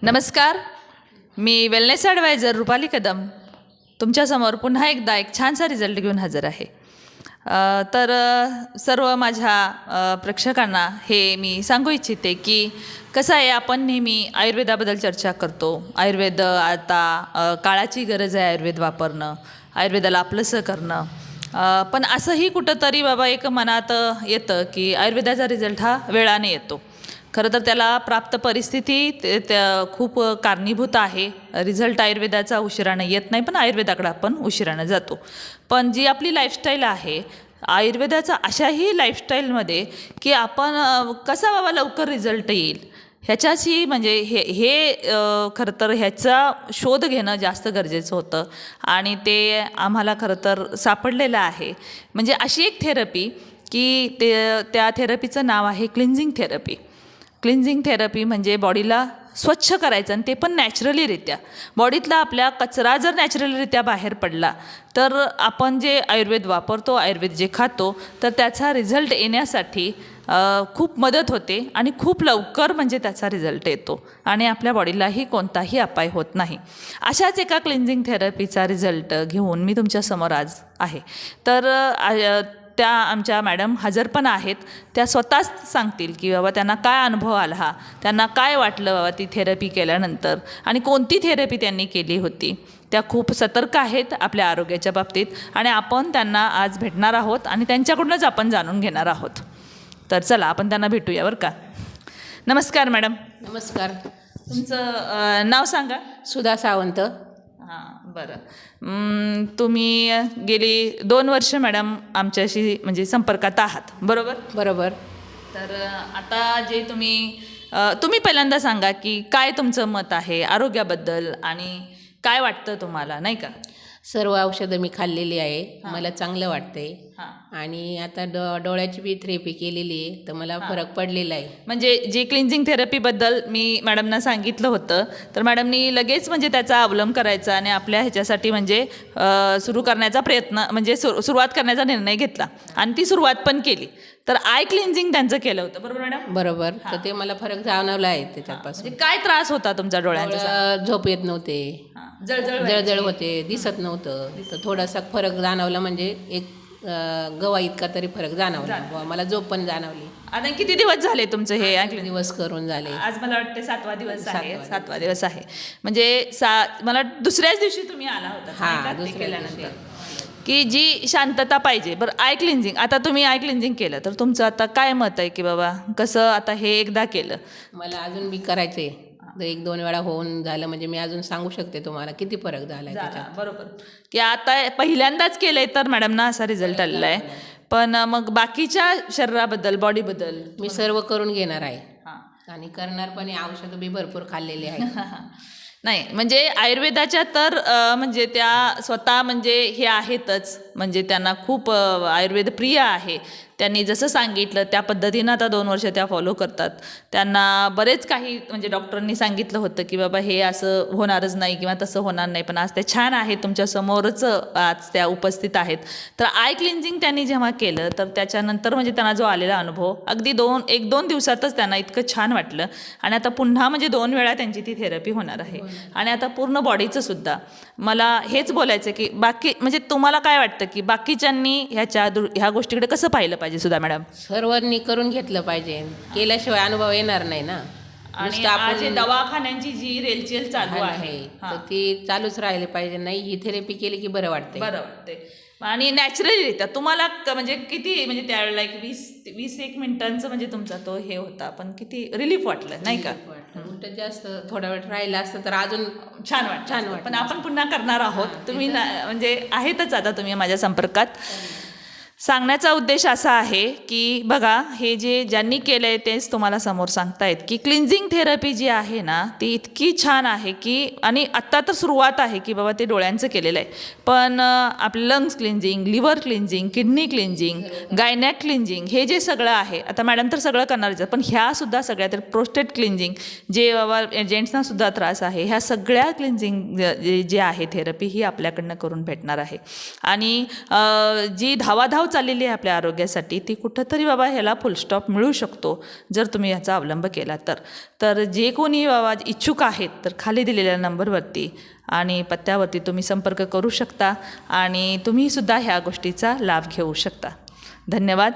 नमस्कार, मी wellness adviser Rupali Kadam तुमच्यासमोर पुन्हा एकदा एक छानसा रिझल्ट घेऊन हजर आहे. सर्व माझ्या प्रेक्षकांना हे मी सांगू इच्छिते की कसं आहे, आपण नेहमी आयुर्वेदाबद्दल चर्चा करतो. आयुर्वेद आता काळाची गरज आहे, आयुर्वेद वापरणं, आयुर्वेदाला आपलंसं करणं. पण असंही कुठंतरी बाबा एक मनात येतं की आयुर्वेदाचा रिझल्ट हा वेळाने येतो. खरं तर त्याला प्राप्त परिस्थिती त्या खूप कारणीभूत आहे. रिझल्ट आयुर्वेदाचा उशिरानं येत नाही, पण आयुर्वेदाकडे आपण उशिरानं जातो. पण जी आपली लाईफस्टाईल आहे आयुर्वेदाचा, अशाही लाईफस्टाईलमध्ये की आपण कसा बाबा लवकर रिझल्ट येईल ह्याच्याशी म्हणजे हे खरं तर ह्याचा शोध घेणं जास्त गरजेचं होतं आणि ते आम्हाला खरं तर सापडलेलं आहे. म्हणजे अशी एक थेरपी की त्या थेरपीचं नाव आहे क्लिन्झिंग थेरपी. क्लिन्झिंग थेरपी म्हणजे बॉडीला स्वच्छ करायचं, आणि ते पण नॅचरलीरित्या. बॉडीतला आपल्या कचरा जर नॅचरलरित्या बाहेर पडला तर आपण जे आयुर्वेद वापरतो, आयुर्वेद जे खातो, तर त्याचा रिझल्ट येण्यासाठी खूप मदत होते आणि खूप लवकर म्हणजे त्याचा रिझल्ट येतो आणि आपल्या बॉडीलाही कोणताही अपाय होत नाही. अशाच एका क्लिन्झिंग थेरपीचा रिझल्ट घेऊन मी तुमच्यासमोर आज आहे. त्या आमच्या मॅडम हजर पण आहेत. त्या स्वतःच सांगतील की बाबा त्यांना काय अनुभव आला, त्यांना काय वाटलं बाबा ती थेरपी केल्यानंतर, आणि कोणती थेरपी त्यांनी केली होती. त्या खूप सतर्क आहेत आपल्या आरोग्याच्या बाबतीत आणि आपण त्यांना आज भेटणार आहोत आणि त्यांच्याकडूनच आपण जाणून घेणार आहोत. तर चला आपण त्यांना भेटूया बरं का. नमस्कार मॅडम. नमस्कार. तुमचं नाव सांगा. सुधा सावंत. हां, बरं. तुम्ही गेली 2 वर्ष मॅडम आमच्याशी म्हणजे संपर्कात आहात, बरोबर? बरोबर. तर आता जे तुम्ही पहिल्यांदा सांगा की काय तुमचं मत आहे आरोग्याबद्दल आणि काय वाटतं तुम्हाला, नाही का? सर्व औषधं मी खाल्लेली आहे, मला चांगलं वाटतंय. हां, आणि आता डोळ्याची बी थेरपी केलेली आहे, तर मला फरक पडलेला आहे. म्हणजे जे क्लिन्झिंग थेरपीबद्दल मी मॅडमना सांगितलं होतं, तर मॅडमनी लगेच म्हणजे त्याचा अवलंब करायचा आणि आपल्या ह्याच्यासाठी म्हणजे सुरू करण्याचा प्रयत्न म्हणजे सुरुवात करण्याचा निर्णय घेतला आणि ती सुरुवात पण केली. तर आय क्लिन्झिंग त्यांचं केलं होतं, बरोबर मॅडम? बरोबर. तर ते मला फरक जाणवला आहे त्याच्यापासून. म्हणजे काय त्रास होता तुमच्या डोळ्यांचा? झोप येत नव्हते, जळजळ होते, दिसत नव्हतं. तर थोडासा फरक जाणवला, म्हणजे एक गवा इतका तरी फरक जाणवला. मला झोप पण जाणवली. आता किती दिवस झाले तुमचं हे? 8 दिवस करून झाले. आज मला वाटते 7वा दिवस आहे. 7वा दिवस आहे म्हणजे मला दुसऱ्याच दिवशी तुम्ही आला होता. हां, ते दुसऱ्या केल्यानंतर की जी शांतता पाहिजे. बरं, आय क्लिन्झिंग, आता तुम्ही आय क्लिन्झिंग केलं तर तुमचं आता काय मत आहे की बाबा कसं आता हे एकदा केलं? मला अजून बी करायचंय. 1-2 वेळा होऊन झालं म्हणजे मी अजून सांगू शकते तुम्हाला किती फरक झाला त्याच्यात. बरोबर की आता पहिल्यांदाच केलंय तर मॅडमना असा रिझल्ट आलेला आहे. पण मग बाकीच्या शरीराबद्दल, बॉडीबद्दल मी सर्व करून घेणार आहे आणि करणार पण. औषधं बी भरपूर खाल्लेली आहे. नाही म्हणजे आयुर्वेदाच्या तर म्हणजे त्या स्वतः म्हणजे हे आहेतच, म्हणजे त्यांना खूप आयुर्वेद प्रिय आहे. त्यांनी जसं सांगितलं त्या पद्धतीनं आता 2 वर्ष त्या फॉलो करतात. त्यांना बरेच काही म्हणजे डॉक्टरांनी सांगितलं होतं की बाबा हे असं होणारच नाही किंवा तसं होणार नाही, पण आज ते छान आहेत, तुमच्यासमोरच आज त्या उपस्थित आहेत. तर आय क्लिन्झिंग त्यांनी जेव्हा केलं तर त्याच्यानंतर म्हणजे त्यांना जो आलेला अनुभव अगदी 1-2 दिवसातच त्यांना इतकं छान वाटलं आणि आता पुन्हा म्हणजे 2 वेळा त्यांची ती थेरपी होणार आहे. आणि आता पूर्ण बॉडीचं सुद्धा. मला हेच बोलायचं की बाकी म्हणजे तुम्हाला काय वाटतं की बाकीच्यांनी ह्या गोष्टीकडे कसं पाहिलं पाहिजे सुद्धा मॅडम? सर्वांनी करून घेतलं पाहिजे, केल्याशिवाय अनुभव येणार नाही ना. आणि आज दवाखान्यांची जी रेलचेल चालू आहे तर ती चालूच राहिले पाहिजे. नाही, ही थेरपी केली की बरं वाटते. आणि नॅचरलीरित्या तुम्हाला म्हणजे किती म्हणजे त्यावेळेला एक 20-21 मिनिटांचं म्हणजे तुमचा तो हे होता, पण किती रिलीफ वाटलं, नाही का? उलट जास्त थोडा वेळ राहिला असतं तर अजून छान वाटतं. पण आपण पुन्हा करणार आहोत. तुम्ही म्हणजे आहेतच आता तुम्ही माझ्या संपर्कात. सांगण्याचा उद्देश असा आहे की बघा, हे ज्यांनी केलं आहे तेच तुम्हाला समोर सांगतायत की क्लिन्झिंग थेरपी जी आहे ना ती इतकी छान आहे की, आणि आत्ता तर सुरुवात आहे की बाबा ते डोळ्यांचं केलेलं आहे, पण आपलं lungs cleansing, liver cleansing, kidney cleansing, gynaec cleansing, हे जे सगळं आहे, आता मॅडम तर सगळं करणारच, पण ह्यासुद्धा सगळ्या, तर प्रोस्टेट क्लिन्झिंग जे बाबा जेंट्सनासुद्धा त्रास आहे, ह्या सगळ्या क्लिन्झिंग जे आहे थेरपी ही आपल्याकडनं करून भेटणार आहे. आणि जी धावाधाव चाललेली आहे आपल्या आरोग्यासाठी ती कुठंतरी बाबा ह्याला फुलस्टॉप मिळू शकतो जर तुम्ही ह्याचा अवलंब केला तर जे कोणी बाबा इच्छुक आहेत तर खाली दिलेल्या नंबरवरती आणि पत्त्यावरती तुम्ही संपर्क करू शकता आणि तुम्हीसुद्धा ह्या गोष्टीचा लाभ घेऊ शकता. धन्यवाद.